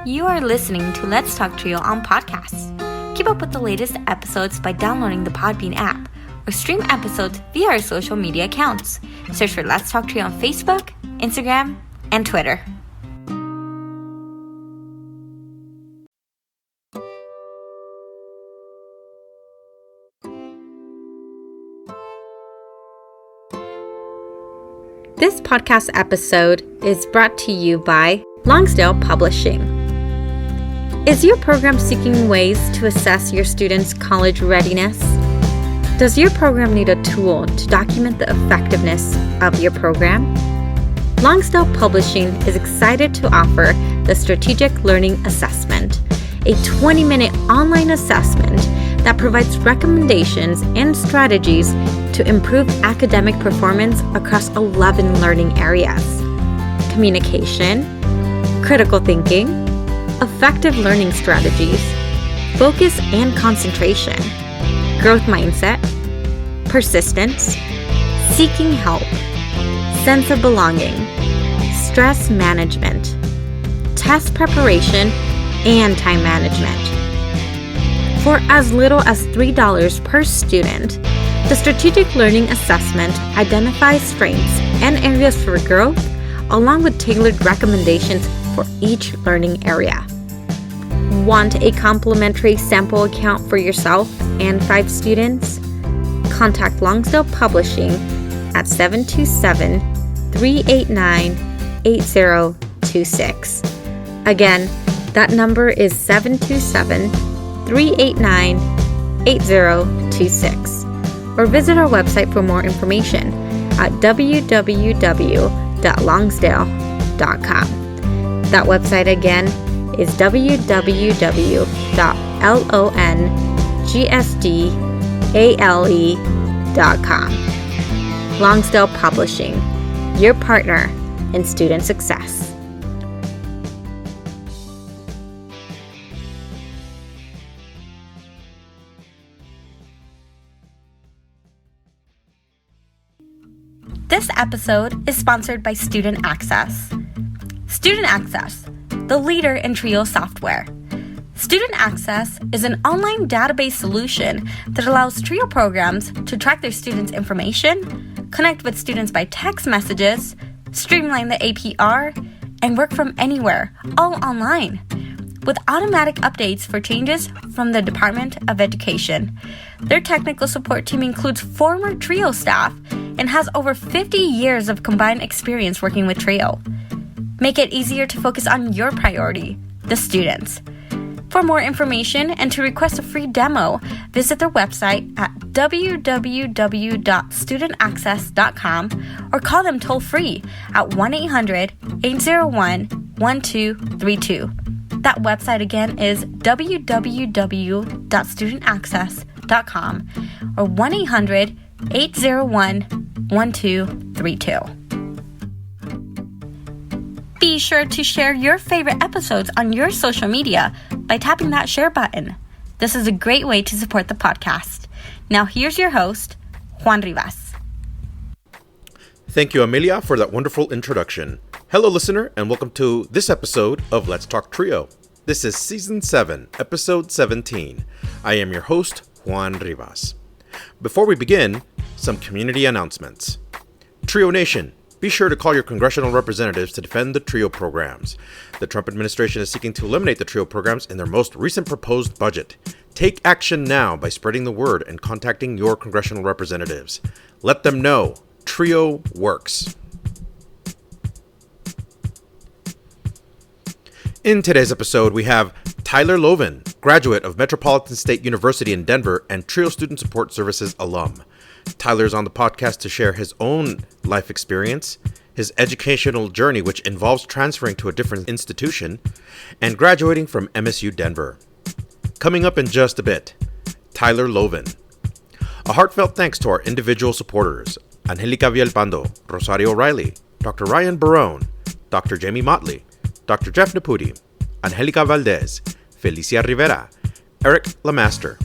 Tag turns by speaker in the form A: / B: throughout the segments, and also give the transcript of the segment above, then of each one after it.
A: You are listening to Let's Talk Trio on podcasts. Keep up with the latest episodes by downloading the Podbean app or stream episodes via our social media accounts. Search for Let's Talk Trio on Facebook, Instagram, and Twitter. This podcast episode is brought to you by Lonsdale Publishing. Is your program seeking ways to assess your students' college readiness? Does your program need a tool to document the effectiveness of your program? Lonsdale Publishing is excited to offer the Strategic Learning Assessment, a 20-minute online assessment that provides recommendations and strategies to improve academic performance across 11 learning areas: communication, critical thinking, effective learning strategies, focus and concentration, growth mindset, persistence, seeking help, sense of belonging, stress management, test preparation, and time management. For as little as $3 per student, the Strategic Learning Assessment identifies strengths and areas for growth, along with tailored recommendations for each learning area. Want a complimentary sample account for yourself and 5 students? Contact Lonsdale Publishing at 727-389-8026. Again, that number is 727-389-8026. Or visit our website for more information at www.longsdale.com. That website again is www.longsdale.com. Lonsdale Publishing, your partner in student success. This episode is sponsored by Student Access. Student Access, the leader in Trio software. Student Access is an online database solution that allows Trio programs to track their students' information, connect with students by text messages, streamline the APR, and work from anywhere, all online, with automatic updates for changes from the Department of Education. Their technical support team includes former Trio staff and has over 50 years of combined experience working with Trio. Make it easier to focus on your priority, the students. For more information and to request a free demo, visit their website at www.studentaccess.com or call them toll-free at 1-800-801-1232. That website again is www.studentaccess.com or 1-800-801-1232. Be sure to share your favorite episodes on your social media by tapping that share button. This is a great way to support the podcast. Now here's your host, Juan Rivas.
B: Thank you, Amelia, for that wonderful introduction. Hello, listener, and welcome to this episode of Let's Talk Trio. This is Season 7, Episode 17. I am your host, Juan Rivas. Before we begin, some community announcements. Trio Nation, be sure to call your congressional representatives to defend the TRIO programs. The Trump administration is seeking to eliminate the TRIO programs in their most recent proposed budget. Take action now by spreading the word and contacting your congressional representatives. Let them know TRIO works. In today's episode, we have Tyler Loven, graduate of Metropolitan State University in Denver and TRIO Student Support Services alum. Tyler's on the podcast to share his own life experience, his educational journey, which involves transferring to a different institution, and graduating from MSU Denver. Coming up in just a bit, Tyler Loven. A heartfelt thanks to our individual supporters, Angelica Villalpando, Rosario Riley, Dr. Ryan Barone, Dr. Jamie Motley, Dr. Jeff Naputi, Angelica Valdez, Felicia Rivera, Eric Lamaster,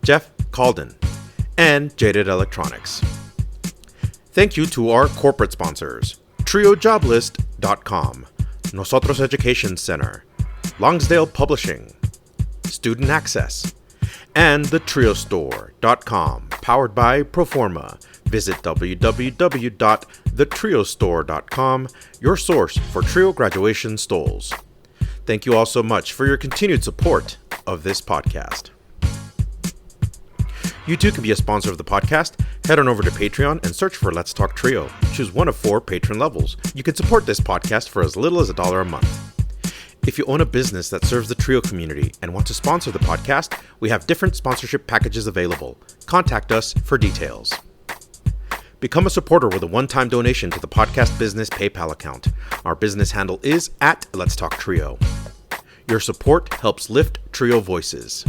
B: Jeff Calden, and Jaded Electronics. Thank you to our corporate sponsors, TrioJoblist.com, Nosotros Education Center, Longsdale Publishing, Student Access, and thetriostore.com, powered by Proforma. Visit www.thetriostore.com, your source for Trio graduation stoles. Thank you all so much for your continued support of this podcast. You too can be a sponsor of the podcast. Head on over to Patreon and search for Let's Talk Trio. Choose one of 4 patron levels. You can support this podcast for as little as $1 a month. If you own a business that serves the Trio community and want to sponsor the podcast, we have different sponsorship packages available. Contact us for details. Become a supporter with a one-time donation to the podcast business PayPal account. Our business handle is Let's Talk Trio. Your support helps lift Trio voices.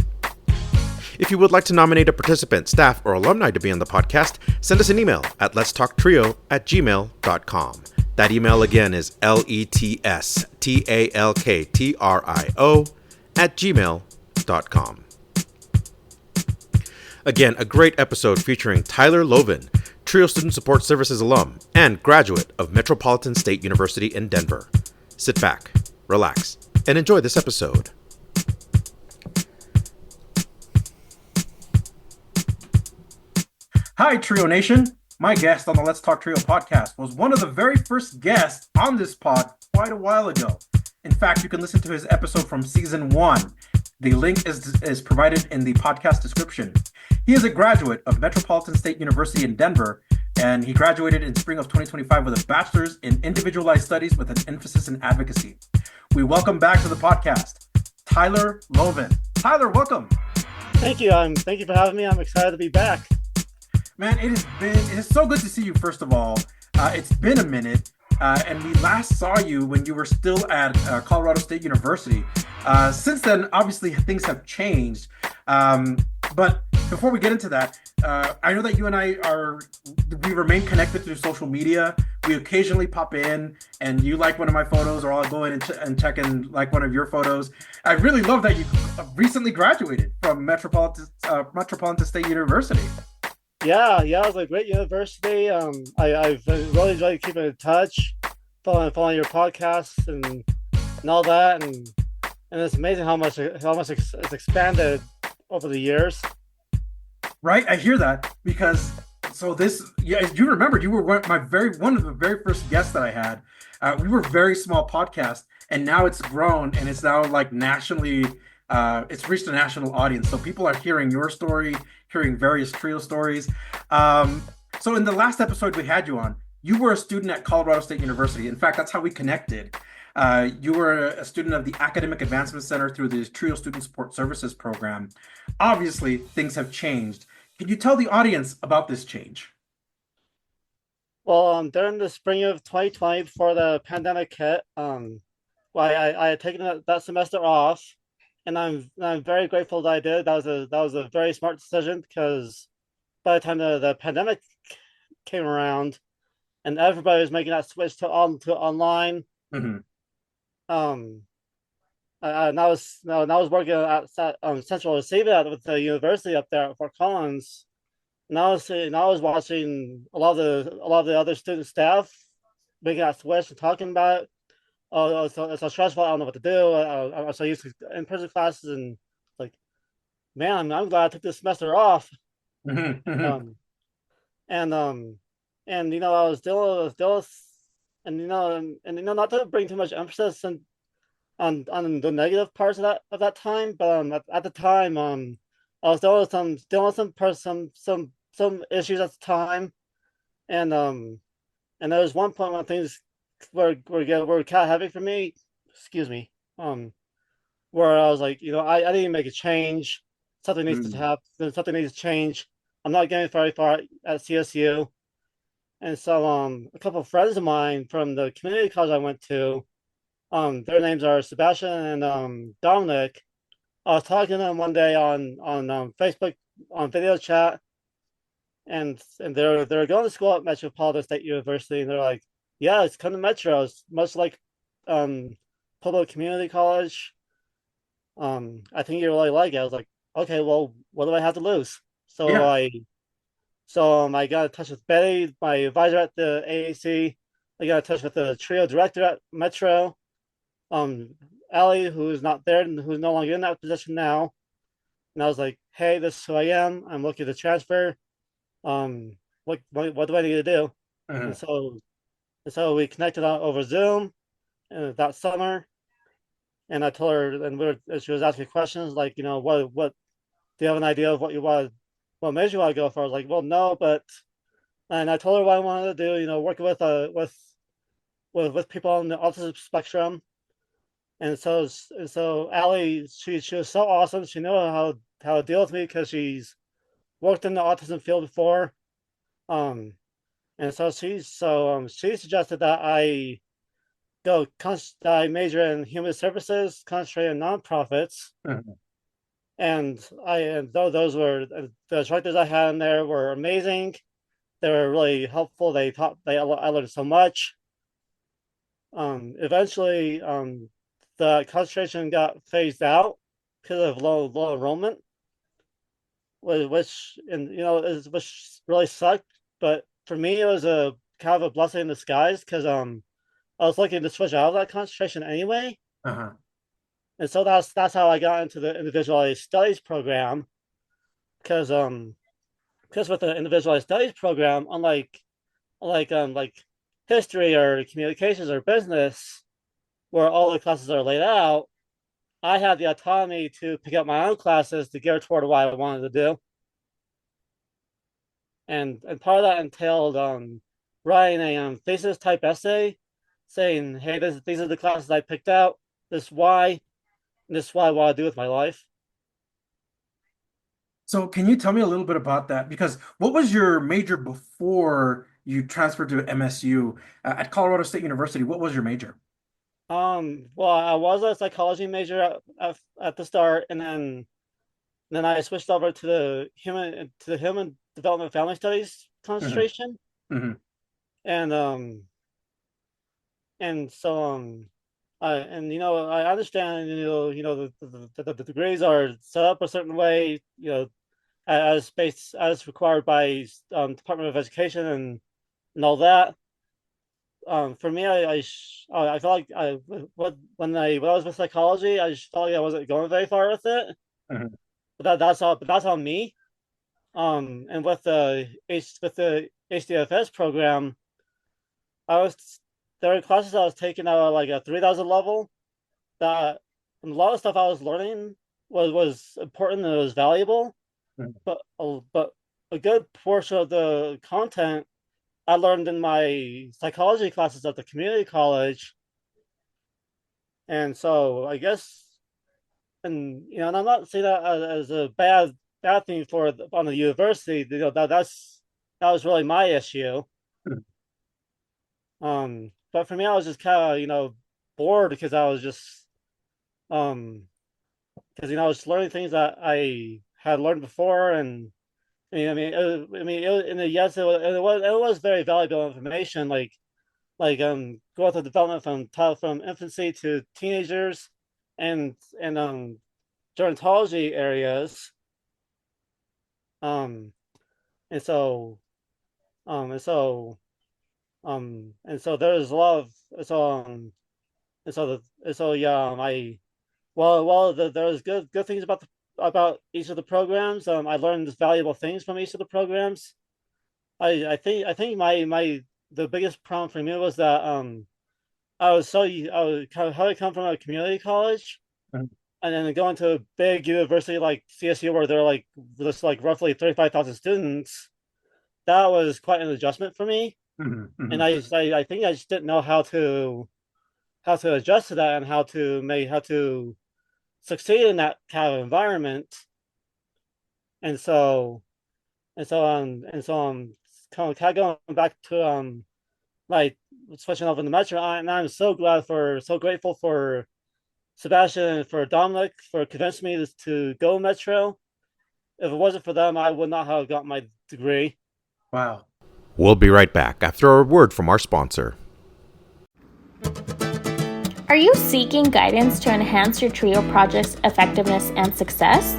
B: If you would like to nominate a participant, staff, or alumni to be on the podcast, send us an email at letstalktrio@gmail.com. That email again is letstalktrio@gmail.com. Again, a great episode featuring Tyler Loven, Trio Student Support Services alum and graduate of Metropolitan State University in Denver. Sit back, relax, and enjoy this episode.
C: Hi, Trio Nation. My guest on the Let's Talk Trio podcast was one of the very first guests on this pod quite a while ago. In fact, you can listen to his episode from season 1. The link is provided in the podcast description. He is a graduate of Metropolitan State University in Denver, and he graduated in spring of 2025 with a bachelor's in individualized studies with an emphasis in advocacy. We welcome back to the podcast, Tyler Loven. Tyler, welcome.
D: Thank you. Thank you for having me. I'm excited to be back.
C: Man, it is so good to see you, first of all. It's been a minute, and we last saw you when you were still at Colorado State University. Since then, obviously, things have changed. But before we get into that, I know that you and we remain connected through social media. We occasionally pop in, and you like one of my photos, or I'll go in and check in like one of your photos. I really love that you recently graduated from Metropolitan State University.
D: Yeah, it was a great university. I've really enjoyed keeping in touch, following your podcasts and all that, and it's amazing how much it's expanded over the years.
C: Right, I hear that because you remember you were one of the very first guests that I had. We were a very small podcast, and now it's grown and it's now like nationally. It's reached a national audience, so people are hearing your story, hearing various Trio stories. So in the last episode we had you on, you were a student at Colorado State University. In fact, that's how we connected. You were a student of the Academic Advancement Center through the Trio Student Support Services program. Obviously, things have changed. Can you tell the audience about this change?
D: Well, during the spring of 2020, before the pandemic hit, I had taken that semester off. And I'm very grateful that I did. That was a very smart decision, because by the time the pandemic came around and everybody was making that switch to online,
C: mm-hmm.
D: And I was working at Central Receiving with the university up there at Fort Collins, and I was watching a lot of the other student staff making that switch and talking about it. Oh, it's so stressful. I don't know what to do. I'm so used to in-person classes, and like, man, I'm glad I took this semester off.
C: Mm-hmm. Mm-hmm.
D: And I was still, and not to bring too much emphasis on the negative parts of that time, but at the time, I was dealing with some issues at the time, and there was one point when things were kind of heavy for me. Excuse me. Where I was like, I need to make a change. Something needs to happen. Something needs to change. I'm not getting very far at CSU, and so a couple of friends of mine from the community college I went to, their names are Sebastian and Dominic. I was talking to them one day on Facebook on video chat, and they're going to school at Metropolitan State University, and they're like, yeah, it's kind of Metro. It's much like public community college. I think you really like it. I was like, okay, well, what do I have to lose? So
C: Yeah.
D: I got in touch with Betty, my advisor at the AAC. I got in touch with the Trio director at Metro. Allie, who's not there and who's no longer in that position now. And I was like, hey, this is who I am. I'm looking to transfer. What do I need to do?
C: Uh-huh.
D: And so we connected over Zoom that summer. And I told her, and she was asking questions like, what do you have an idea of what major you want to go for? I was like, well, no, and I told her what I wanted to do, working with people on the autism spectrum. And so Allie, she was so awesome. She knew how to deal with me because she's worked in the autism field before. Um, and so she suggested that I major in human services, concentrate in nonprofits.
C: Uh-huh.
D: And those were the instructors I had in there were amazing. They were really helpful. I learned so much. Eventually, the concentration got phased out because of low enrollment, which really sucked. But for me, it was a kind of a blessing in disguise because I was looking to switch out of that concentration anyway.
C: Uh-huh.
D: And so that's how I got into the individualized studies program. Because with the individualized studies program, unlike like history or communications or business, where all the classes are laid out, I had the autonomy to pick up my own classes to gear toward what I wanted to do. And part of that entailed writing a thesis type essay saying, hey, these are the classes I picked out, this is why I want to do with my life.
C: So can you tell me a little bit about that? Because what was your major before you transferred to MSU at Colorado State University? What was your major?
D: Well, I was a psychology major at the start, and then I switched over to the human development family studies
C: Mm-hmm.
D: concentration.
C: Mm-hmm.
D: And so I understand the degrees are set up a certain way, as required by Department of Education and all that. For me, I felt like when I was with psychology, I just felt like I wasn't going very far with it.
C: Mm-hmm.
D: But that's on me. And with the HDFS program, there were classes I was taking at like a 3,000 level. That a lot of stuff I was learning was important and it was valuable, but a good portion of the content I learned in my psychology classes at the community college. And so I guess, and I'm not saying that as a bad thing on the university. That was really my issue. But for me, I was just kind of bored because I was just because I was learning things that I had learned before, and yes, it was very valuable information, like growth of development from infancy to teenagers, and gerontology areas, um, and so um, and so and so there's a lot of and so yeah, there's good things about each of the programs. I learned valuable things from each of the programs. I think the biggest problem for me was that I was kind of how I come from a community college,
C: Mhm.
D: and then going to a big university like CSU where there are like just like roughly 35,000 students. That was quite an adjustment for me,
C: Mhm.
D: and
C: Mhm.
D: I think I just didn't know how to adjust to that and how to succeed in that kind of environment. And so kind of going back to like switching over to Metro, and I'm so grateful for Sebastian and for Dominic for convincing me to go Metro. If it wasn't for them, I would not have got my degree.
C: Wow.
B: We'll be right back after a word from our sponsor.
E: Are you seeking guidance to enhance your TRIO project's effectiveness and success?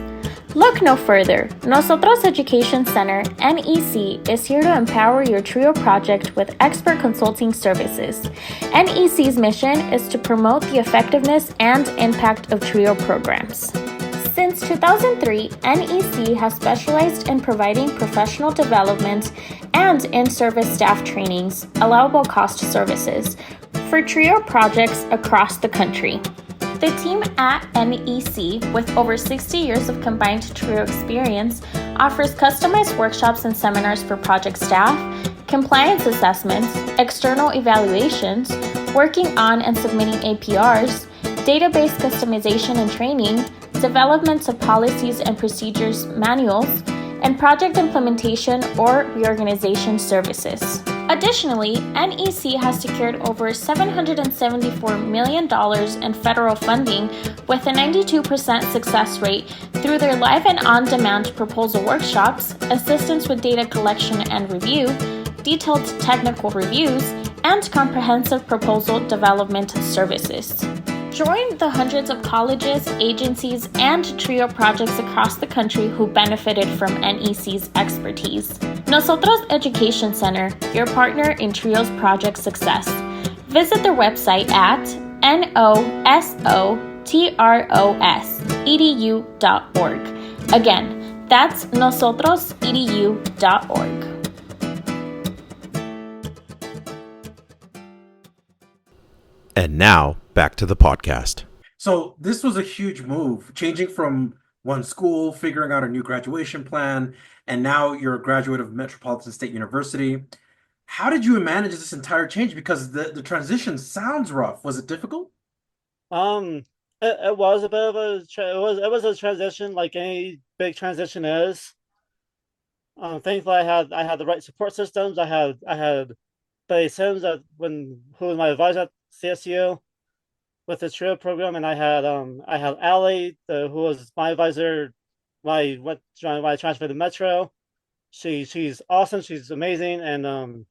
E: Look no further. Nosotros Education Center, NEC, is here to empower your TRIO project with expert consulting services. NEC's mission is to promote the effectiveness and impact of TRIO programs. Since 2003, NEC has specialized in providing professional development and in-service staff trainings, allowable cost services, for TRIO projects across the country. The team at NEC, with over 60 years of combined TRIO experience, offers customized workshops and seminars for project staff, compliance assessments, external evaluations, working on and submitting APRs, database customization and training, development of policies and procedures manuals, and project implementation or reorganization services. Additionally, NEC has secured over $774 million in federal funding with a 92% success rate through their live and on-demand proposal workshops, assistance with data collection and review, detailed technical reviews, and comprehensive proposal development services. Join the hundreds of colleges, agencies, and TRIO projects across the country who benefited from NEC's expertise. Nosotros Education Center, your partner in TRIO's project success. Visit their website at nosotros.edu.org. Again, that's nosotrosedu.org.
B: And now, back to the podcast.
C: So this was a huge move, changing from one school, figuring out a new graduation plan, and now you're a graduate of Metropolitan State University. How did you manage this entire change? Because the transition sounds rough. Was it difficult?
D: It was a bit of it was a transition, like any big transition is. Thankfully, I had the right support systems. I had Betty Sims who was my advisor at CSU with the TRIO program, and I had Allie, who was my advisor when I transferred to Metro. She's awesome. She's amazing. And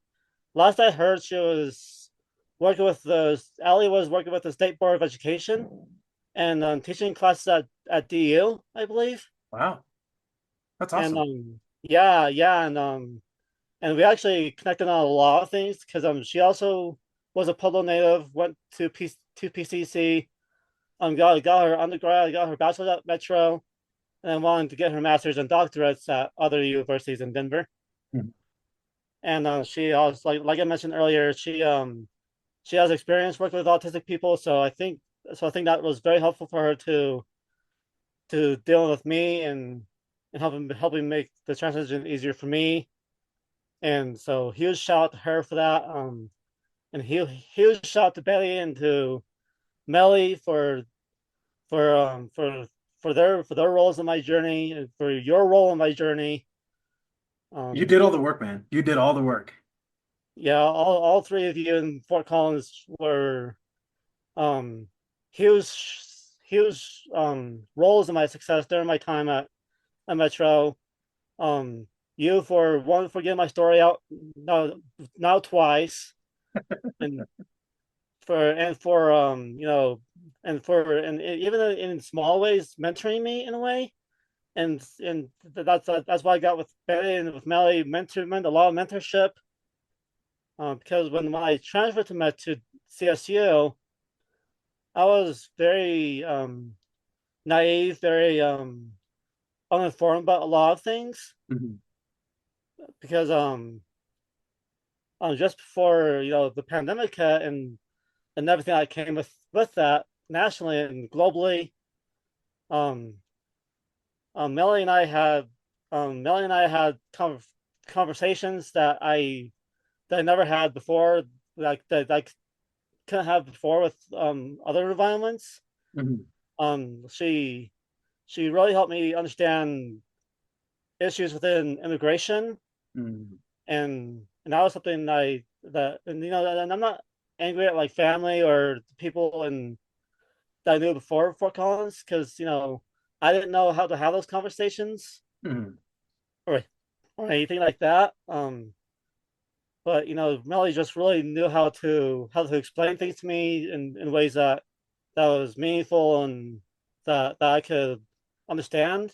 D: last I heard, Allie was working with the State Board of Education and teaching classes at DU, I believe.
C: Wow, that's awesome.
D: And and we actually connected on a lot of things because she also was a Pueblo native, went to PCC, got her undergrad, got her bachelor's at Metro, and then wanted to get her master's and doctorates at other universities in Denver.
C: Hmm.
D: And she also, like I mentioned earlier, she has experience working with autistic people, so I think that was very helpful for her to deal with me and helping make the transition easier for me. And so huge shout out to her for that. And huge shout out to Betty and to Melly for their roles in my journey and for your role in my journey.
C: You did all the work, man. You did all the work.
D: Yeah, all three of you in Fort Collins were huge roles in my success during my time at Metro. You for getting my story out now twice. and even in small ways mentoring me in a way, and that's why I got with Betty and with Melly a lot of mentorship, because when I transferred to CSU, I was very naive, very uninformed about a lot of things.
C: Mm-hmm.
D: Because just before the pandemic hit and everything that came with that nationally and globally, Melly and I had conversations that I never had before, like that I couldn't have before with other environments.
C: Mm-hmm.
D: She really helped me understand issues within immigration.
C: Mm-hmm.
D: And that was something and I'm not angry at like family or people that I knew before Fort Collins, because I didn't know how to have those conversations.
C: Mm-hmm.
D: or anything like that. But Melly just really knew how to explain things to me in ways that was meaningful and that I could understand.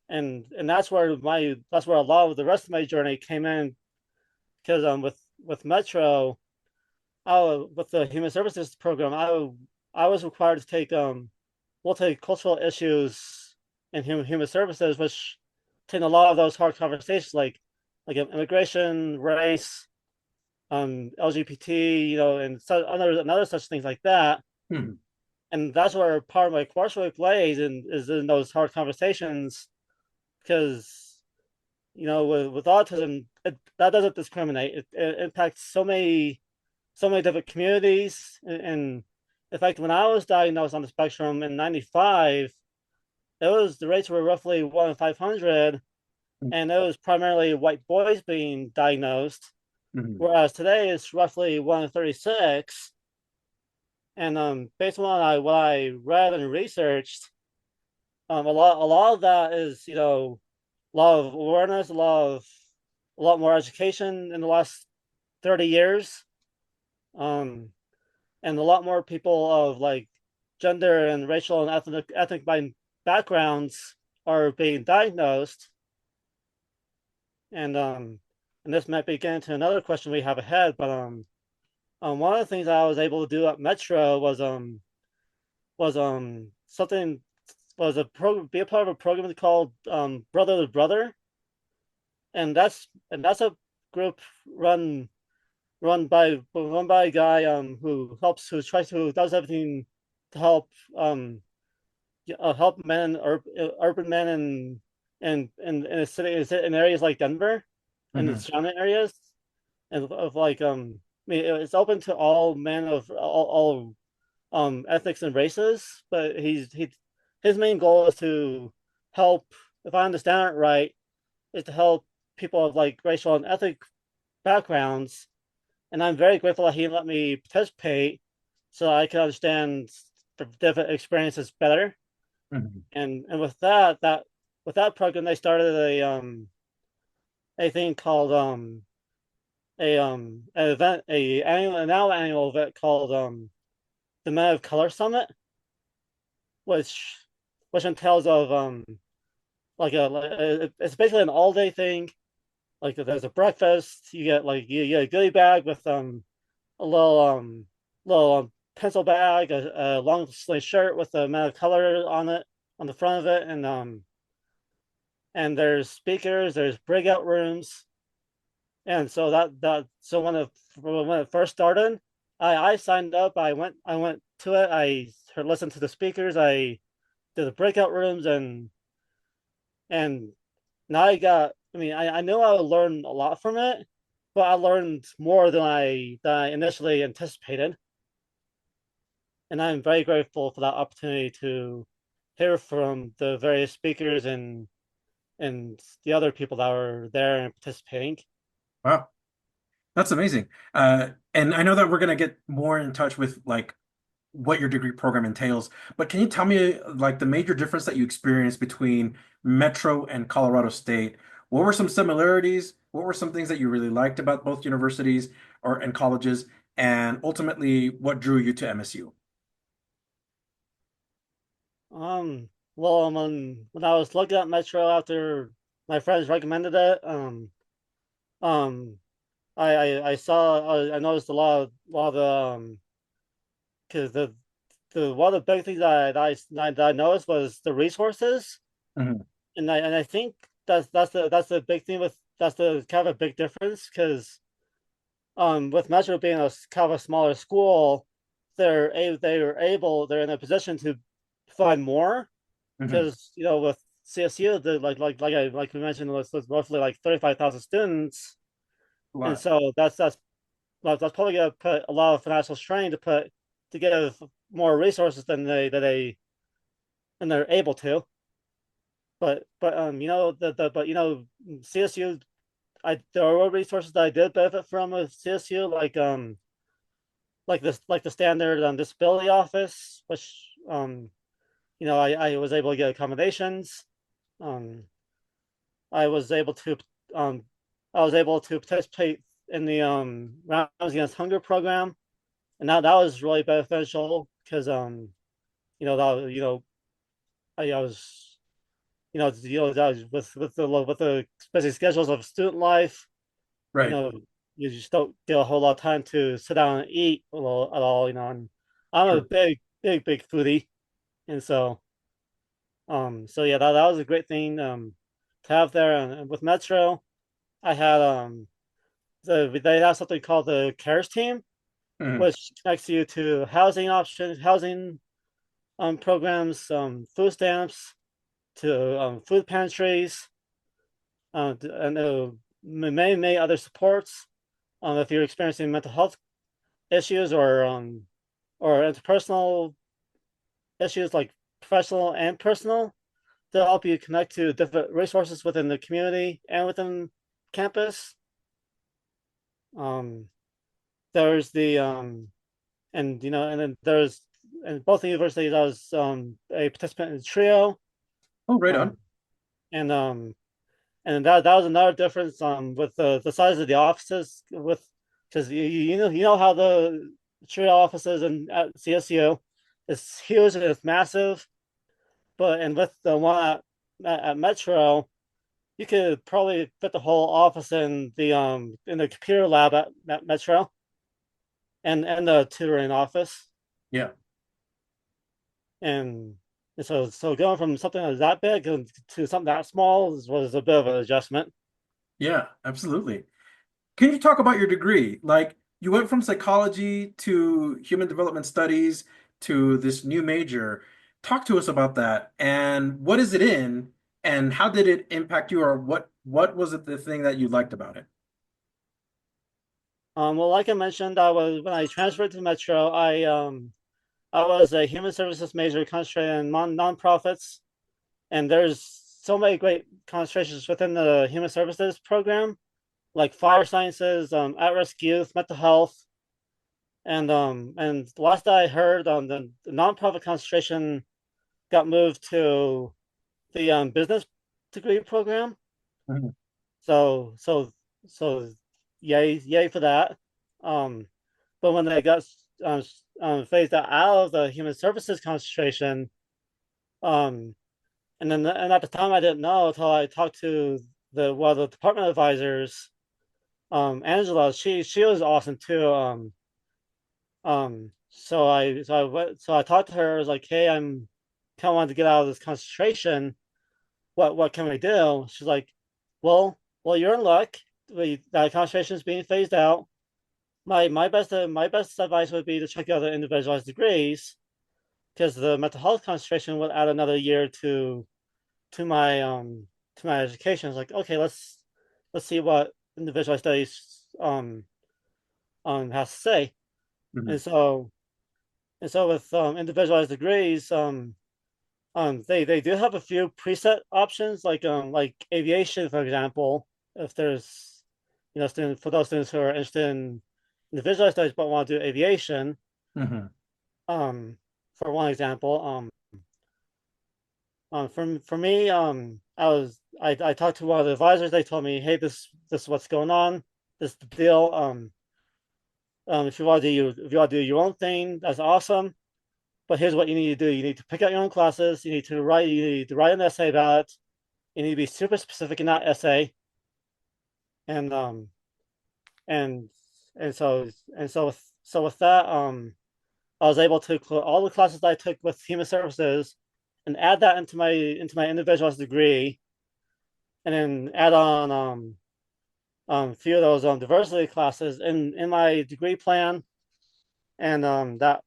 D: and that's where a lot of the rest of my journey came in, because with Metro, with the human services program, I was required to take multicultural issues in human services, which take a lot of those hard conversations, like immigration, race, LGBT, and and other such things like that.
C: Mhm.
D: And that's where part of my coursework lays, and is in those hard conversations, because with autism, that doesn't discriminate. It impacts so many different communities. And in fact, when I was diagnosed on the spectrum in '95, the rates were roughly 1 in 500, and it was primarily white boys being diagnosed,
C: Mhm.
D: whereas today it's roughly 1 in 36. And based on what I read and researched, a lot of that is a lot of awareness, a lot more education in the last 30 years, um, and a lot more people of like gender and racial and ethnic backgrounds are being diagnosed. And this might be getting to another question we have ahead, but one of the things I was able to do at Metro was something was be a part of a program called Brother to Brother, and that's a group run run by a guy who tries to does everything to help help urban men in a city in areas like Denver and the
C: Mhm.
D: surrounding areas, and of like I mean it's open to all men of all ethnics and races, but his main goal is to help, if I understand it right, is to help people of like racial and ethnic backgrounds. And I'm very grateful that he let me participate so I can understand the different experiences better.
C: Mhm.
D: And with that program, they started a thing called an event a annual an annual event called the Men of Color Summit, which entails of it's basically an all day thing. Like there's a breakfast, you get a goodie bag with a little pencil bag, a long sleeve shirt with the amount of color on it on the front of it, and there's speakers, there's breakout rooms, and so when it first started, I signed up, I went to it, listened to the speakers, I did the breakout rooms, and now I mean, I know I would learn a lot from it, but I learned more than I initially anticipated. And I'm very grateful for that opportunity to hear from the various speakers and the other people that were there and participating.
C: Wow, that's amazing. And I know that we're gonna get more in touch with like what your degree program entails, but can you tell me like the major difference that you experienced between Metro and Colorado State? What were some similarities? What were some things that you really liked about both universities or and colleges? And ultimately, what drew you to MSU?
D: Um, well, when I was looking at Metro after my friends recommended it, um, I noticed a lot of the because the one of the big things that I noticed was the resources,
C: Mhm.
D: and I think that's the big thing with that's the kind of a big difference, because with Metro being a kind of a smaller school, they're in a position to find more,
C: Mhm.
D: because with CSU, like we mentioned, was roughly like 35,000 students,
C: A
D: and
C: lot.
D: so that's probably gonna put a lot of financial strain to give more resources than they're able to. But CSU, I there were resources that I did benefit from with CSU, like the standard disability office, which I was able to get accommodations. Um, I was able to um, I was able to participate in the Rounds Against Hunger program, and that was really beneficial because that I was with the busy schedules of student life, you
C: Right.
D: know, you just don't get a whole lot of time to sit down and eat at all, and I'm a
C: True.
D: big foodie, and so yeah, that was a great thing to have there. And with Metro, I had they have something called the CARES team,
C: Mhm.
D: which connects you to housing options, housing programs, food stamps, to food pantries, and many other supports. If you're experiencing mental health issues or interpersonal issues like professional and personal, they'll help you connect to different resources within the community and within campus. Um, there's the and then there's in both universities I was a participant in Trio,
C: Oh, right on.
D: um, and and that was another difference with the size of the offices with because you know how the Trio offices and at CSU is huge and it's massive, but and with the one at Metro, you could probably fit the whole office in the computer lab at Metro and the tutoring office.
C: Yeah.
D: And, so going from something that was that big to something that small was a bit of an adjustment.
C: Yeah, absolutely. Can you talk about your degree? Like you went from psychology to human development studies to this new major. Talk to us about that. And what is it in? And how did it impact you? Or what was it the thing that you liked about it?
D: Well, like I mentioned, I was when I transferred to Metro, I was a human services major concentrated in nonprofits, and there's so many great concentrations within the human services program, like fire sciences, at-risk youth, mental health, and last I heard, the nonprofit concentration got moved to the business degree program.
C: Mhm.
D: So so so yay for that. Um, but when they got phased out of the human services concentration, um, and at the time I didn't know until I talked to the department advisors, Angela. She was awesome too. So I talked to her. I was like, hey, I'm kind of wanted to get out of this concentration. What can we do? She's like, well, you're in luck. That concentration is being phased out. My best advice would be to check out the individualized degrees because the mental health concentration would add another year to my to my education. It's like, okay, let's see what individualized studies has to say.
C: Mhm.
D: And so with individualized degrees, they do have a few preset options like aviation, for example. If there's student for those students who are interested in individualized studies but want to do aviation,
C: Mhm.
D: um, for one example, for me, I talked to one of the advisors. They told me, hey, this is what's going on. This is the deal. If you want to do your own thing, that's awesome. But here's what you need to do. You need to pick out your own classes. You need to write an essay about it. You need to be super specific in that essay. And and and so with that, I was able to include all the classes that I took with human services and add that into my individualist degree, and then add on a few of those diversity classes in my degree plan, and that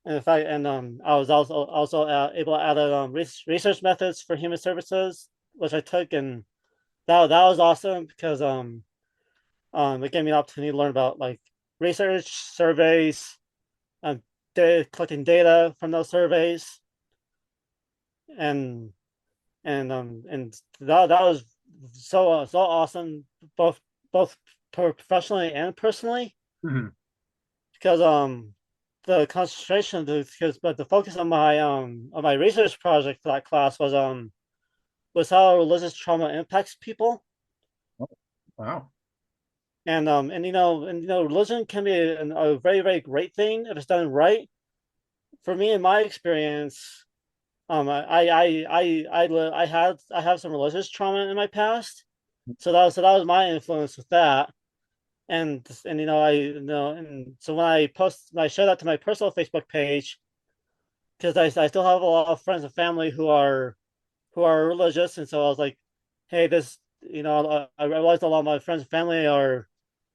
D: and if I and I was also able to add research methods for human services, which I took, and that was awesome because it gave me an opportunity to learn about like research surveys, um, collecting data from those surveys, and and that was so awesome, both both professionally and personally,
C: Mhm.
D: because the concentration because but the focus of my research project for that class was how religious trauma impacts people.
C: Wow.
D: And religion can be a very very great thing if it's done right. For me, in my experience, I have some religious trauma in my past, so that was my influence with that. And and so when I share that to my personal Facebook page, because I still have a lot of friends and family who are religious, and so I was like, hey, this I realized a lot of my friends and family are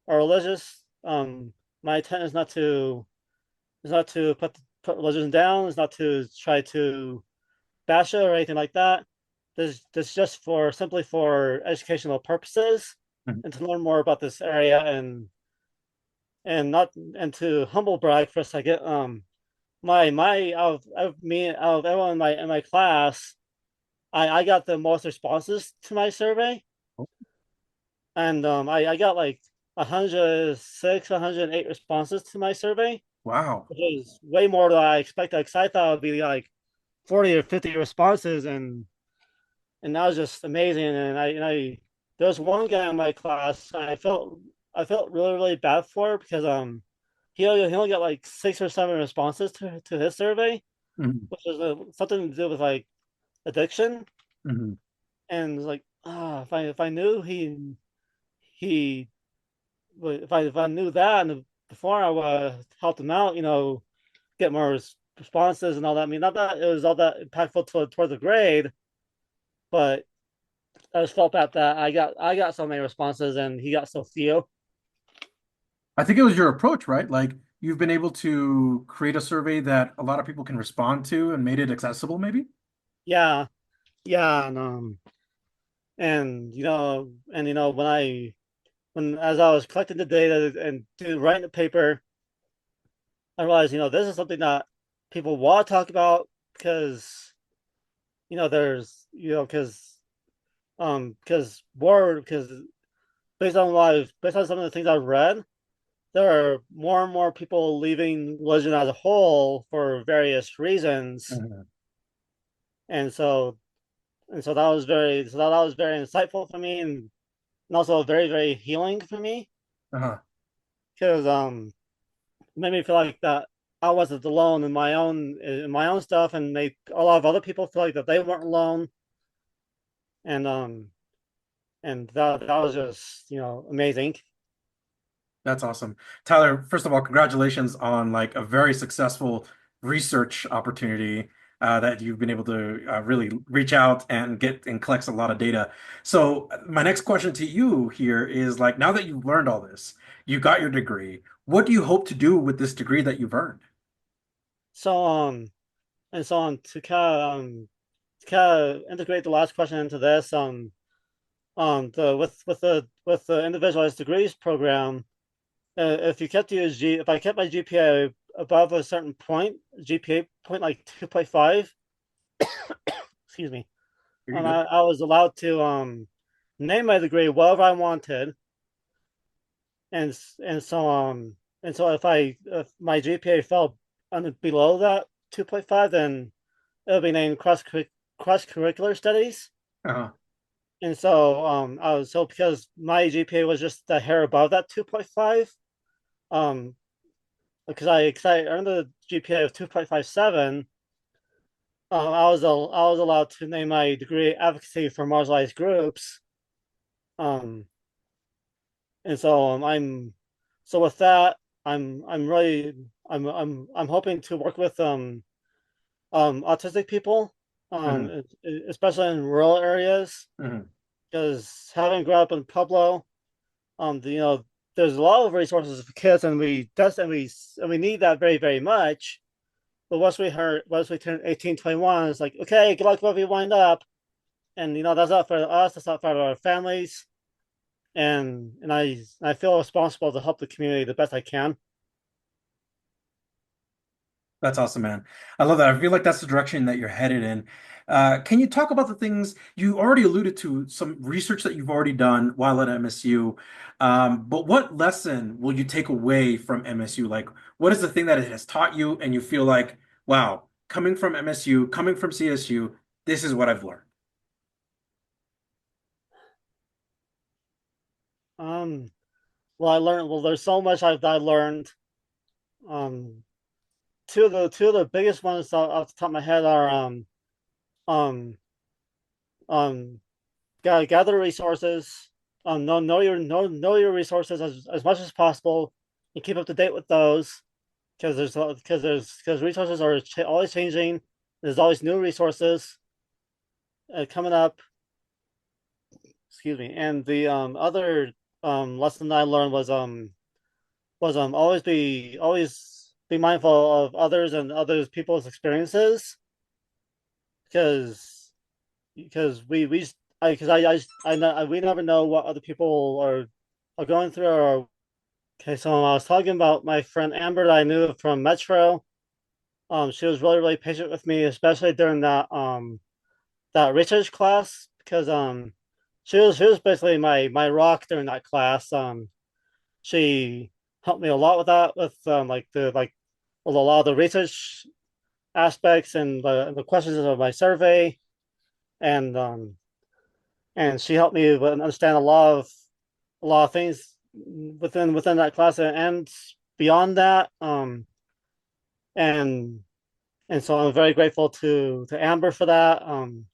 D: religious. My intent is not to put religion down, is not to try to bash it or anything like that. This is just for simply for educational purposes
C: Mhm.
D: and to learn more about this area and not and to humble brag for a second. My of me out of everyone in my class, I got the most responses to my survey, and I got like 106, 108 responses to my survey,
C: Wow.
D: which is way more than I expected. Because I thought it would be like 40 or 50 responses, and that was just amazing. And I there was one guy in my class I felt really really bad for because he only got like 6 or 7 responses to his survey,
C: Mhm.
D: which was something to do with like addiction.
C: Mhm.
D: And like if I knew he if I knew that and before I would have helped him out, get more responses and all that. I mean, not that it was all that impactful toward the grade, but I just felt bad that I got so many responses and he got so few.
C: I think it was your approach, right? Like you've been able to create a survey that a lot of people can respond to and made it accessible, maybe?
D: Yeah, yeah, and when as I was collecting the data and writing the paper, I realized this is something that people want to talk about because there's because based on some of the things I've read, there are more and more people leaving religion as a whole for various reasons,
C: Mhm.
D: and so that was very insightful for me and also very very healing for me
C: Uh-huh.
D: because it made me feel like that I wasn't alone in my own stuff, and made a lot of other people feel like that they weren't alone, and that was just amazing.
C: That's awesome. Tyler, first of all, congratulations on like a very successful research opportunity that you've been able to really reach out and get and collect a lot of data. So my next question to you here is like, now that you've learned all this, you got your degree, what do you hope to do with this degree that you've earned?
D: So and so on to kind of integrate the last question into this the with the individualized degrees program, if you kept your G if I kept my GPA above a certain point, GPA point like 2.5, excuse me,
C: Are you good?
D: I was allowed to name my degree whatever I wanted, and and so if my GPA fell below that 2.5, then it'll be named cross curricular studies.
C: Uh-huh.
D: And so I was so because my GPA was just a hair above that 2.5, um because I earned the GPA of 2.57, I was allowed to name my degree advocacy for marginalized groups. Um and so I'm so with that I'm really I'm hoping to work with autistic people,
C: Mhm.
D: especially in rural areas,
C: Mhm.
D: because having grown up in Pueblo, there's a lot of resources for kids, and we need that very very much. But once we turn 18, 21, it's like, okay, good luck wherever you wind up, and that's not for us, that's not for our families, and I feel responsible to help the community the best I can.
C: That's awesome, man. I love that. I feel like that's the direction that you're headed in. Can you talk about the things you already alluded to, some research that you've already done while at MSU? But what lesson will you take away from MSU? Like, what is the thing that it has taught you, and you feel like, wow, coming from MSU, coming from CSU, this is what I've learned.
D: Um, well, I learned. Well, there's so much I learned. Um, two of the biggest ones off the top of my head are um um gather resources, know your resources as much as possible, and keep up to date with those, because resources are always changing. There's always new resources coming up. Excuse me. And the other lesson I learned was always be mindful of others and others people's experiences, because we I because I know we never know what other people are going through. Or okay, so I was talking about my friend Amber that I knew from Metro. She was really patient with me, especially during that research class, because she was basically my rock during that class. She helped me a lot with that, with a lot of the research aspects and the questions of my survey, and she helped me understand a lot of things within that class and beyond that. And so I'm very grateful to Amber for that. Um,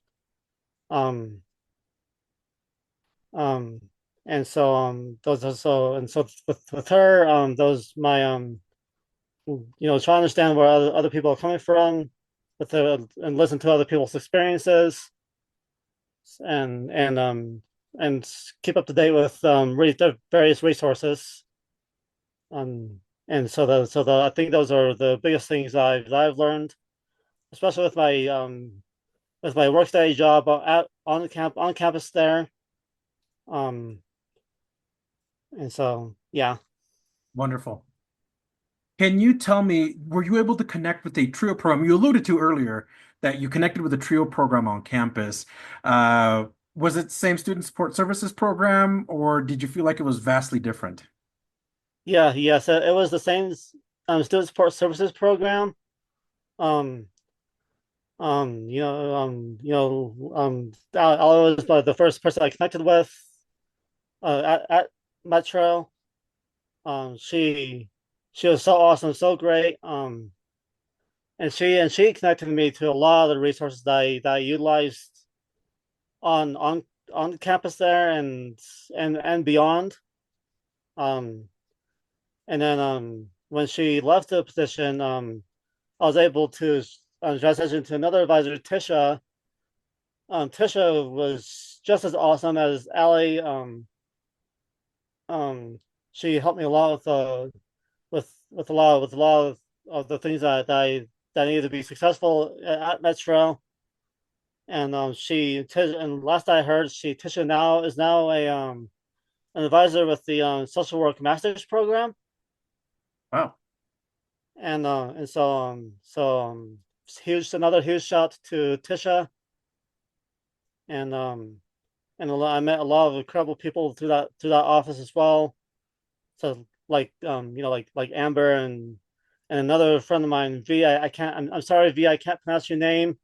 D: um, and so those are so and so with her, those my try to understand where other people are coming from, and listen to other people's experiences, and and keep up to date with the various resources. Um, and so I think those are the biggest things I've learned, especially with my workday job on campus there. Um, and so yeah.
C: Wonderful. Can you tell me, were you able to connect with a TRIO program? You alluded to earlier that you connected with a TRIO program on campus. Uh, was it the same student support services program, or did you feel like it was vastly different?
D: Yeah, yes, it was the same student support services program. Um, I was the first person I connected with at Metro. She was so awesome, so great. And she connected me to a lot of the resources that I utilized on on on campus there and beyond. Um, and then when she left the position, I was able to transition to another advisor, Tisha. Tisha was just as awesome as Allie. Um, she helped me a lot with a lot of the things that I needed to be successful at Metro. And and last I heard, Tisha now is now a an advisor with the social work master's program.
C: Wow.
D: And huge another huge shout to Tisha. And I met a lot of incredible people through that office as well. So like Amber and another friend of mine, V. I can't. I'm sorry, V. I can't pronounce your name,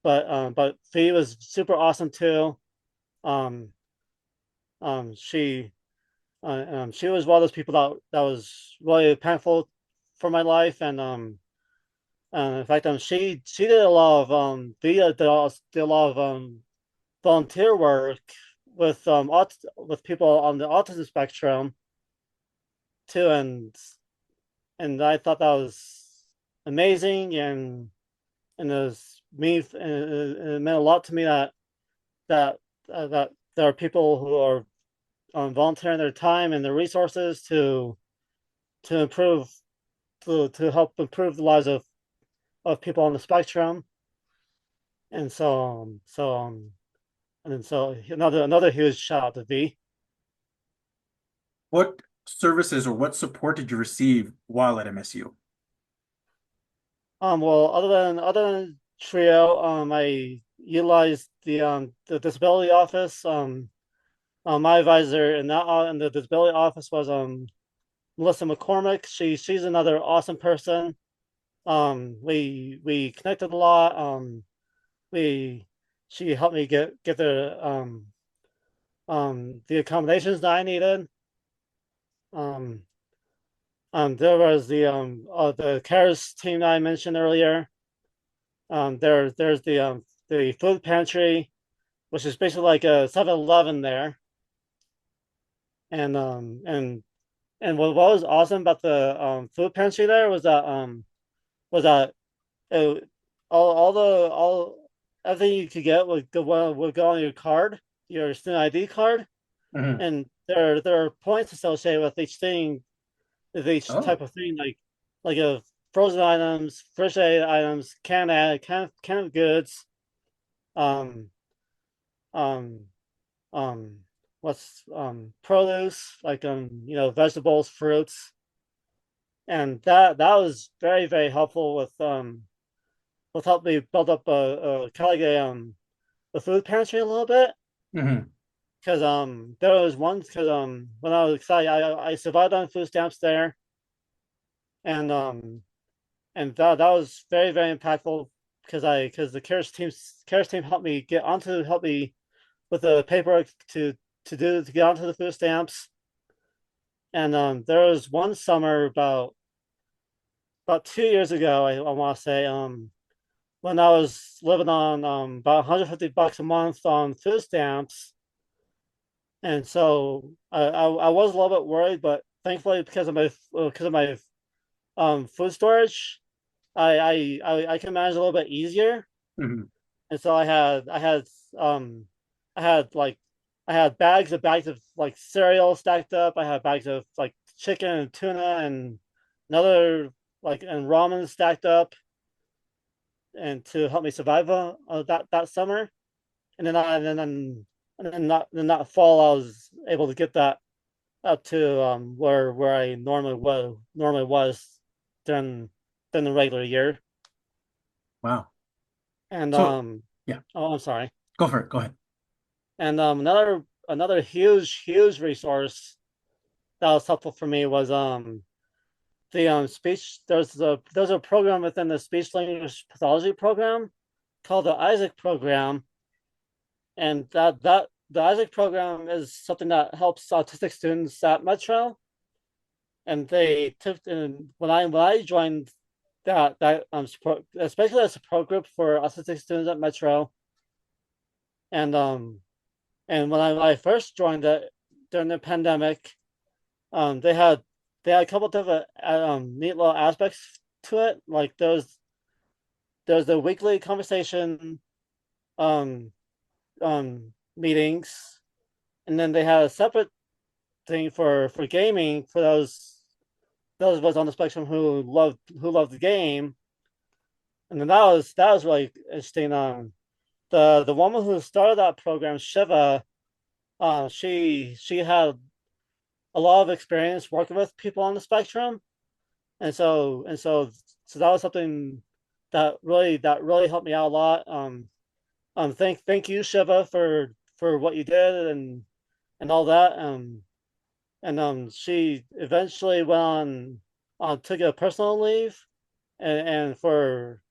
D: but V was super awesome too. Um, um, she she was one of those people that was really impactful for my life, and in fact, she did a lot of did a lot of volunteer work with with people on the autism spectrum too, and I thought that was amazing, and it meant a lot to me that that there are people who are volunteering their time and their resources to improve to help improve the lives of people on the spectrum. And so another huge shout out to V.
C: What services or what support did you receive while at MSU?
D: Well, other than Trio, I utilized the disability office. My advisor in the disability office was Melissa McCormick. She's another awesome person. We connected a lot. We She helped me get the accommodations that I needed. Um, there was the CARES team that I mentioned earlier. There's the the food pantry, which is basically like a 7-Eleven there. And what was awesome about the food pantry there was that it, all everything you could get would go on your card, your student ID card,
C: Mhm.
D: and there are points associated with each thing, with each type
C: Oh,
D: of thing, like a frozen items, fresh items, canned goods, um um um what's produce, like vegetables, fruits, and that was very very helpful with help me build up a kind of like a food pantry a little bit.
C: mhm.
D: Because there was one, because when I was excited, I survived on food stamps there, and that was very very impactful, because the cares team helped me with the paperwork to get onto the food stamps. And there was one summer about 2 years ago, I want to say, when I was living on about $150 a month on food stamps. And so I was a little bit worried, but thankfully, because of my food storage, I can manage a little bit easier.
C: Mhm.
D: And so um I had like I had bags of like cereal stacked up. I had bags of like chicken and tuna and another and ramen stacked up, and to help me survive that summer. And then that fall I was able to get that up to where I normally was during the regular year.
C: Wow.
D: And
C: So, yeah,
D: oh, I'm sorry.
C: go for it. Go ahead.
D: And another huge resource that was helpful for me was the speech. There's a program within the speech language pathology program called the Isaac program, and that the Isaac program is something that helps autistic students at Metro. And they took and when I joined that support, especially a support group for autistic students at Metro, and when I first joined it during the pandemic, they had a couple of different neat little aspects to it. Like there's the weekly conversation um meetings, and then they had a separate thing for gaming for those of us on the spectrum who loved the game. And then that was really interesting. The woman who started that program, Shiva, she had a lot of experience working with people on the spectrum, and so that was something that really helped me out a lot. Thank you, Shiva, for what you did and all that. And she eventually went on took a personal leave, and for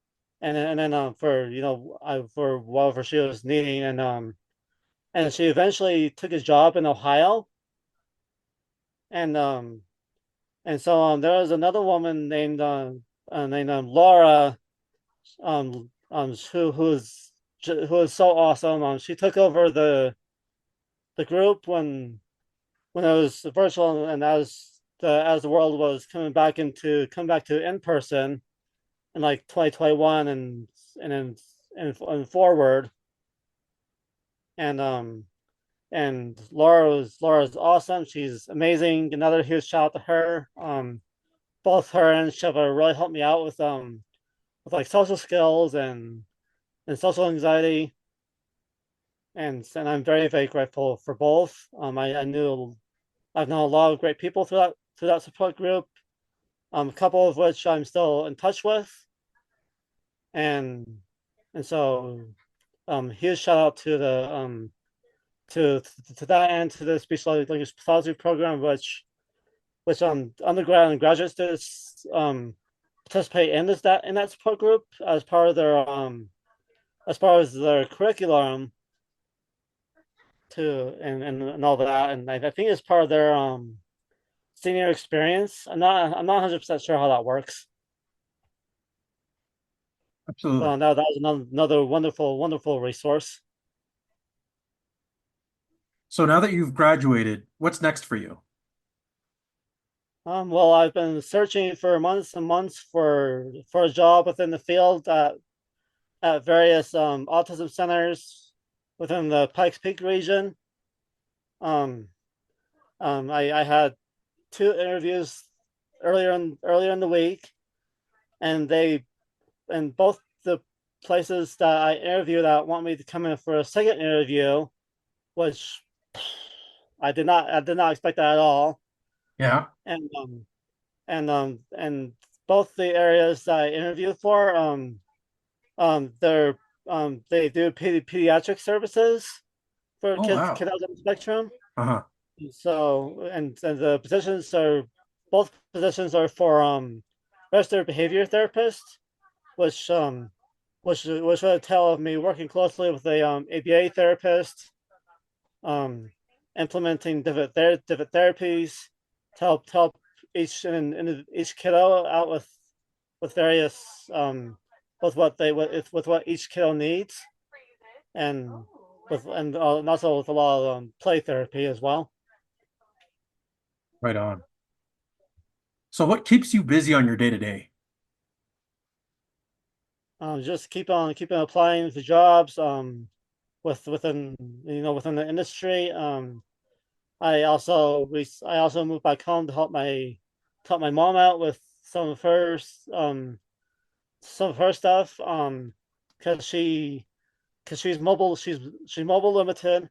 D: and then for for whatever she was needing, and she eventually took a job in Ohio. And so there was another woman named Laura, who is so awesome. She took over the group when it was virtual, and as the world was coming back to in person in like 2021 and then and forward. And Laura's awesome. She's amazing. Another huge shout out to her. Both her and Shiva really helped me out with like social skills and social anxiety. And I'm very very grateful for both. I've known a lot of great people through that support group. A couple of which I'm still in touch with, and so huge shout out to the to that and to the speech language pathology program, which undergrad and graduate students participate in in that support group as part of their as far as their curriculum to and all that. And I think it's part of their senior experience. I'm not 100% sure how that works.
C: Absolutely.
D: That was another wonderful resource.
C: So now that you've graduated, what's next for you?
D: Well, I've been searching for months and months for a job within the field at various autism centers within the Pikes Peak region. Um, I had two interviews earlier in the week, and they and both the places that I interviewed that want me to come in for a second interview, which I did not expect that at all.
C: Yeah.
D: And and both the areas that I interviewed for, they're they do pediatric services for
C: Oh, wow.
D: kids on the spectrum.
C: Uh-huh.
D: So and the positions are both positions are for registered behavior therapists, which which would entail of me working closely with a ABA therapist, um, implementing different therapies to help each kiddo out with various with what each kiddo needs, and and also with a lot of play therapy as well.
C: Right on. So what keeps you busy on your day to day?
D: Just keep on applying for jobs within within the industry. I also moved back home to help my mom out with some of her stuff because she's mobile limited,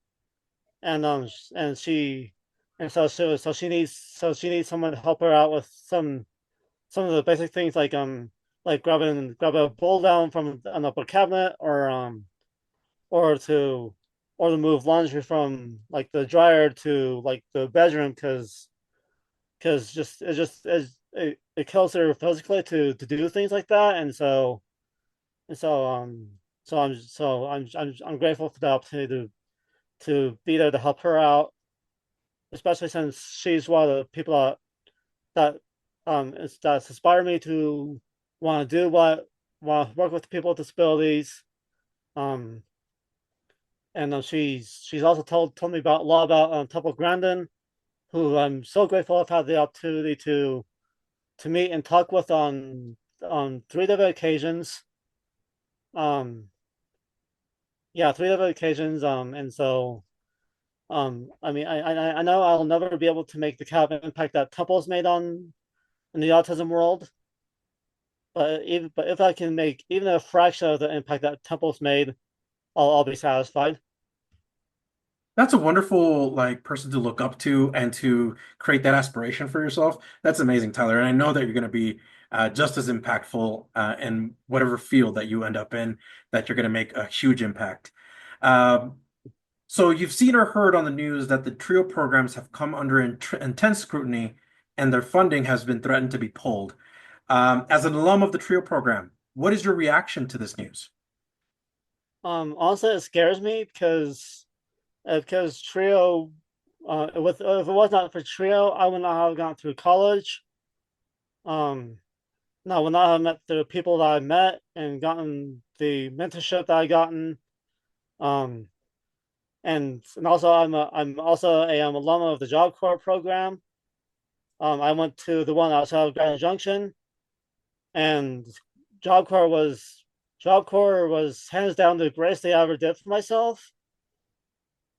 D: and she and so she needs someone to help her out with some of the basic things like grab a bowl down from an upper cabinet, or to or to move laundry from like the dryer to like the bedroom, because it kills her physically to do things like that. And so I'm grateful for the opportunity to be there to help her out, especially since she's one of the people that that's inspired me to want to do what want to work with people with disabilities. Um, and she's also told me about a lot about Temple Grandin, who I'm so grateful I've had the opportunity to meet and talk with on three different occasions. Um, yeah, three different occasions. And so I mean, I know I'll never be able to make the kind of impact that Temple's made on in the autism world, but if I can make even a fraction of the impact that Temple's made, I'll be satisfied.
C: That's a wonderful like person to look up to and to create that aspiration for yourself. That's amazing, Tyler. And I know that you're going to be just as impactful in whatever field that you end up in, that you're going to make a huge impact. Um, so you've seen or heard on the news that the TRIO programs have come under intense scrutiny and their funding has been threatened to be pulled. As an alum of the TRIO program, what is your reaction to this news?
D: Honestly, it scares me because Trio, with if it was not for Trio, I would not have gone through college. Um, no, I would not have met the people that I met and gotten the mentorship that I gotten. Um, and also I'm also a alum of the Job Corps program. I went to the one outside of Grand Junction, and Job Corps was Job Corps was hands down the greatest thing I ever did for myself.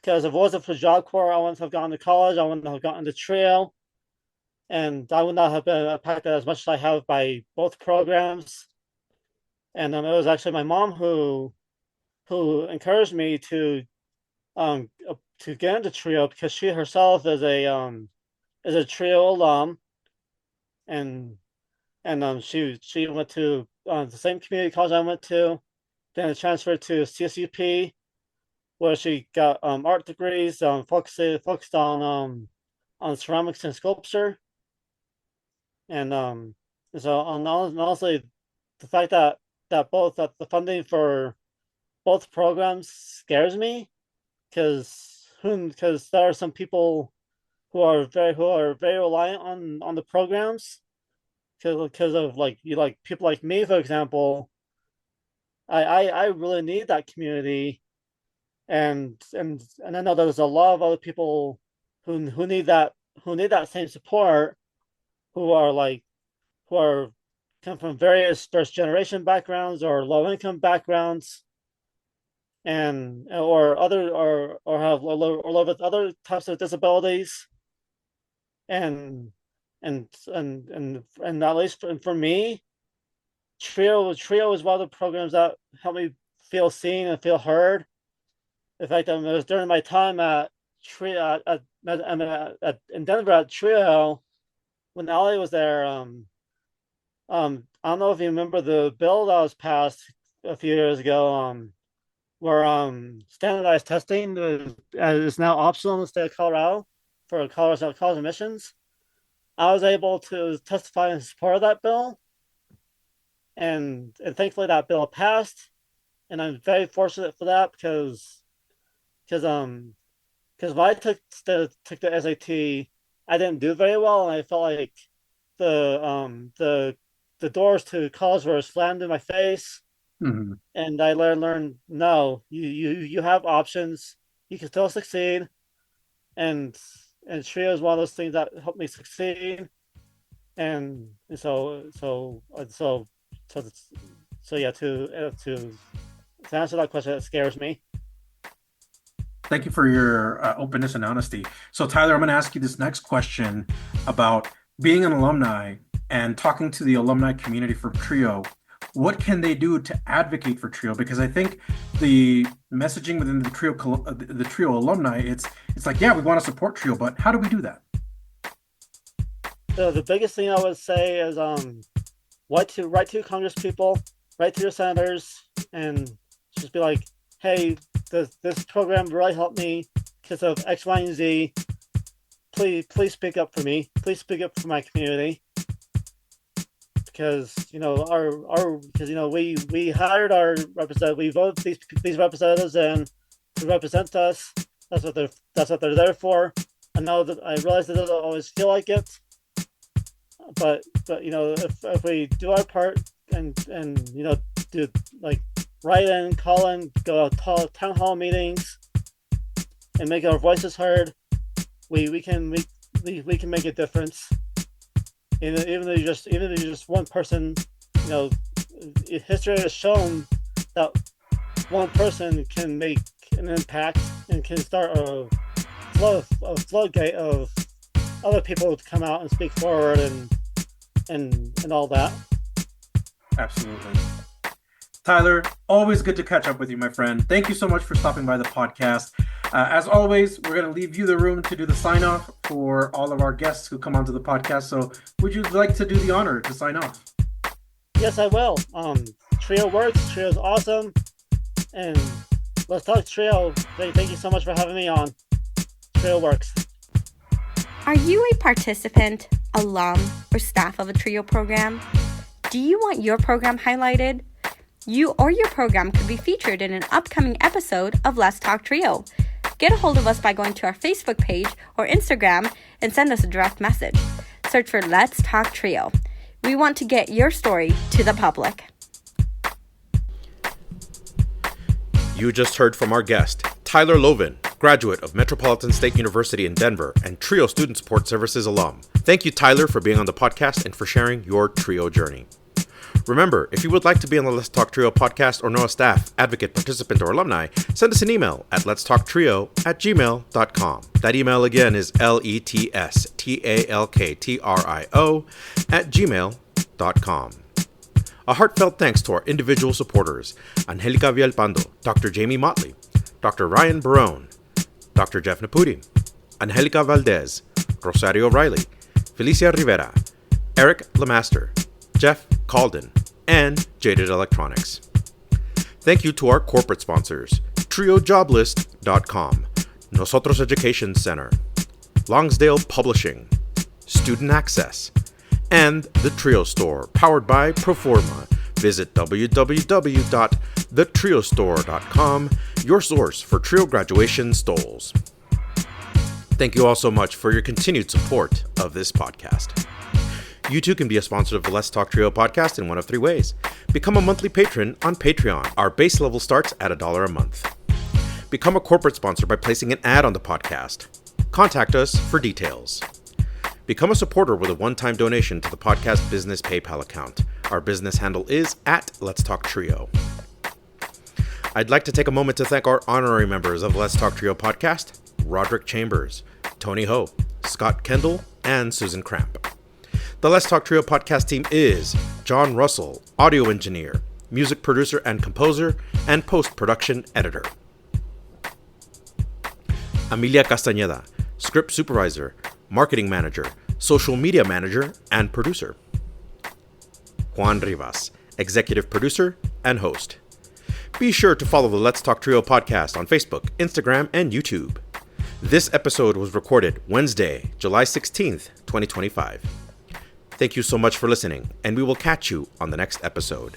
D: Because if it wasn't for Job Corps, I wouldn't have gone to college. I wouldn't have gotten the trail, and I would not have been impacted as much as I have by both programs. And it was actually my mom who encouraged me to get into trio because she herself is a trio alum, and she went to the same community college I went to, then transferred to CSUP, where she got art degrees, focused on ceramics and sculpture, and so and honestly, the fact that the funding for both programs scares me, because there are some people who are very reliant on the programs, because of like people like me, for example, I really need that community, and I know there's a lot of other people who need that same support, who are like who are come from various first generation backgrounds or low income backgrounds, and or have or live with other types of disabilities, and and at least for me, Trio is one of the programs that helped me feel seen and feel heard. In fact, it was during my time at Trio in Denver at Trio, when Ali was there. I don't know if you remember the bill that was passed a few years ago, where standardized testing is now optional in the state of Colorado for college admissions. I was able to testify in support of that bill, and thankfully that bill passed, and I'm very fortunate for that because when I took the SAT, I didn't do very well, and I felt like the doors to college were slammed in my face.
C: Mm-hmm.
D: And I learned no, you have options. You can still succeed, and Trio is one of those things that helped me succeed. And so yeah, to answer that question, it scares me.
C: Thank you for your openness and honesty. So, Tyler, I'm going to ask you this next question about being an alumni and talking to the alumni community for Trio. What can they do to advocate for Trio? Because I think the messaging within the Trio alumni, it's like, yeah, we want to support Trio, but how do we do that?
D: So the biggest thing I would say is write to Congress people, write to your senators, and just be like, hey, this program really helped me because of X, Y, and Z. Please speak up for me. Please speak up for my community. Because we hired our representative, we voted these representatives in to represent us. That's what they're there for. I know that I realize it doesn't always feel like it, but if we do our part and do like write in, call in, go to town hall meetings, and make our voices heard, we can make a difference. Even though you're just one person, history has shown that one person can make an impact and can start a floodgate of other people to come out and speak forward and all that.
C: Absolutely. Tyler, always good to catch up with you, my friend. Thank you so much for stopping by the podcast. As always, we're going to leave you the room to do the sign-off for all of our guests who come onto the podcast. So would you like to do the honor to sign off?
D: Yes, I will. Trio works. Trio's awesome. And let's talk Trio. Thank you so much for having me on. Trio works.
A: Are you a participant, alum, or staff of a Trio program? Do you want your program highlighted? You or your program could be featured in an upcoming episode of Let's Talk Trio. Get a hold of us by going to our Facebook page or Instagram and send us a direct message. Search for Let's Talk Trio. We want to get your story to the public.
B: You just heard from our guest, Tyler Loven, graduate of Metropolitan State University in Denver and Trio Student Support Services alum. Thank you, Tyler, for being on the podcast and for sharing your Trio journey. Remember, if you would like to be on the Let's Talk Trio podcast or know a staff, advocate, participant, or alumni, send us an email at letstalktrio@gmail.com. That email again is letstalktrio@gmail.com. A heartfelt thanks to our individual supporters, Angelica Villalpando, Dr. Jamie Motley, Dr. Ryan Barone, Dr. Jeff Naputi, Angelica Valdez, Rosario Riley, Felicia Rivera, Eric Lemaster, Jeff Calden, and Jaded Electronics. Thank you to our corporate sponsors, TrioJoblist.com, Nosotros Education Center, Longsdale Publishing, Student Access, and The Trio Store, powered by Proforma. Visit www.thetriostore.com, your source for Trio graduation stoles. Thank you all so much for your continued support of this podcast. You too can be a sponsor of the Let's Talk Trio podcast in one of three ways. Become a monthly patron on Patreon. Our base level starts at $1 a month. Become a corporate sponsor by placing an ad on the podcast. Contact us for details. Become a supporter with a one-time donation to the podcast business PayPal account. Our business handle is at Let's Talk Trio. I'd like to take a moment to thank our honorary members of Let's Talk Trio podcast, Roderick Chambers, Tony Ho, Scott Kendall, and Susan Cramp. The Let's Talk Trio podcast team is John Russell, audio engineer, music producer and composer, and post-production editor. Amelia Castañeda, script supervisor, marketing manager, social media manager, and producer. Juan Rivas, executive producer and host. Be sure to follow the Let's Talk Trio podcast on Facebook, Instagram, and YouTube. This episode was recorded Wednesday, July 16th, 2025. Thank you so much for listening, and we will catch you on the next episode.